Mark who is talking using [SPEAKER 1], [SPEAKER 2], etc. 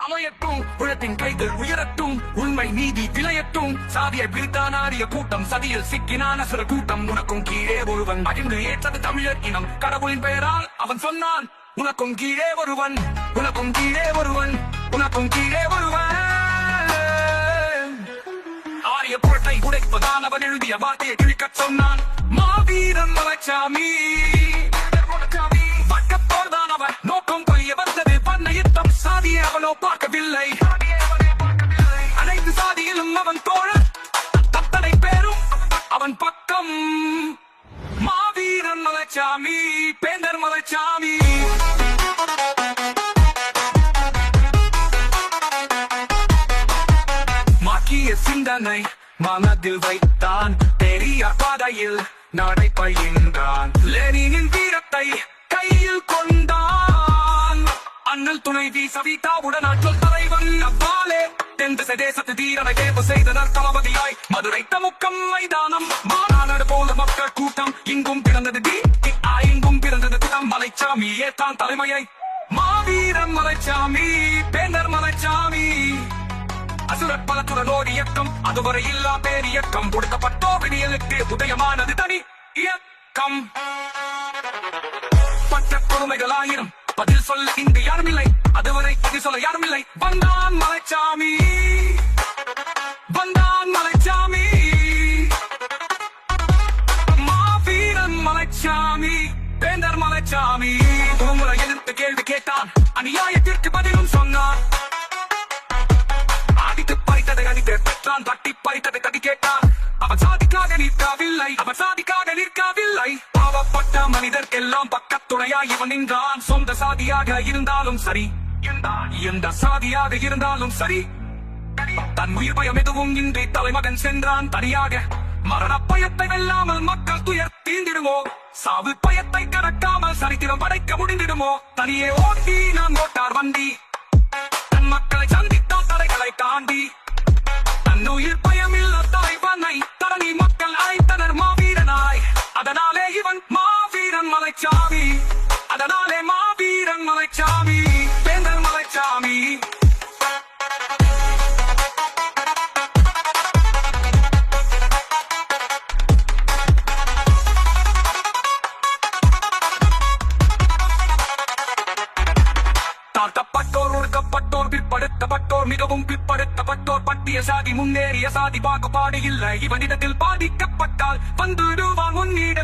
[SPEAKER 1] அமையட்டும் உழத்தின் கைகள் உயரட்டும் உண்மை நீதி விளையட்டும் சாதியை பிரித்தானாரிய கூட்டம் சதியில் சிக்கினான சிறு கூட்டம் உனக்கும் கீழே ஒருவன் மகிழ்ந்து ஏற்றது தமிழர் இனம் கடவுளின் பெயரால் அவன் சொன்னான் உனக்கும் கீழே ஒருவன் உனக்கும் கீழே ஒருவன் உனக்கும் கீழே ஒருவன் ஆரிய புரட்டை உடைப்பதான் அவன் எழுதிய வார்த்தையை கிழிக்கச் சொன்னான் மாவீரன் மலைச்சாமி வட்டப்போர்தான் அவன் நோக்கம் கொய்ய வந்தது பண்ண யுத்தம் சாதியை அவனோ பார்க்கவில்லை அனைத்து சாதியிலும் அவன் தோழர் தத்தனை பேரும் அவன் பக்கம் மாவீரன் மலைச்சாமி பேந்தர் மலைச்சாமி மாக்கிய சிந்தனை மனதில் வைத்தான் பெரிய பாதையில் நடைபயின்றான் லெனினின் வீரத்தை கையில் கொண்டான் அண்ணல் துணைவி சவிதாவுடன் ஆற்றல் தலைவன் அவ்வாலே தென் திசை தேசத்து தீரனை தேர்வு செய்தனர் தளபதியாய் மதுரை தமுக்கம் மைதானம் மாநாடு போல மக்கள் கூட்டம் இங்கும் பிறந்தது இங்கும் பிறந்தது தினம் மலைச்சாமி ஏற்றான் தலைமையை மாவீரன் மலைச்சாமி பேந்தர் மலைச்சாமி அசுரப் பலத்துடனோர் இயக்கம் அதுவரை இல்லா பேர் இயக்கம் கொடுக்கப்பட்டோ விடியலுக்கு உதயமானது தனி இயக்கம் பட்ட கொடுமைகள் ஆயிரம் பதில் சொல்ல இங்கு யாரும் இல்லை அதுவரை பதில் சொல்ல யாரும் இல்லை வந்தான் மலைச்சாமி வந்தான் மலைச்சாமி மாவீரன் மலைச்சாமி பேந்தர் மலைச்சாமி முறை எதிர்த்து கேள்வி கேட்டான் அநியாயத்திற்கு பதிலும் சொன்னான் அடித்து பறித்ததை அடித்து பெற்றான் தட்டி பறித்ததை தட்டி கேட்டான் அவன் சாதிக்காக நிற்கவில்லை அவன் சாதிக்காக நிற்கவில்லை பாவப்பட்ட மனிதர்க்கெல்லாம் பக்கத்துணையாய் இவன் நின்றான் சொந்த சாதியாக இருந்தாலும் சரி எந்த சாதியாக இருந்தாலும் சரி தன் உயிர் பயம் எதுவும் இன்றி தலைமகன் சென்றான் தனியாக மரண பயத்தை வெல்லாமல் மக்கள் துயர் தீண்டிடுமோ சாவு பயத்தை கடக்காமல் சரித்திரம் படைக்க முடிந்திடுமோ தனியே ஓட்டி நான் ஓட்டார் வண்டி தன் மக்களை சந்தித்தால் தடைகளை தாண்டி தன் உயிர் பயமில்ல தலைவனை தரணி மக்கள் அழைத்தனர் மாவீரனாய் அதனாலே இவன் மாவீரன் மலைச்சாமி அதனாலே மாவீரன் மலைச்சாமி பேந்தர் மலைச்சாமி தாழ்த்தப்பட்டோர் ஒடுக்கப்பட்டோர் பிற்படுத்தப்பட்டோர் மிகவும் பிற்படுத்தப்பட்டோர் பட்டிய சாதி முன்னேறிய சாதி பாகுபாடு இல்லை இவனிடத்தில் பாதிக்கப்பட்டால் வந்துடுவான் முன்னிட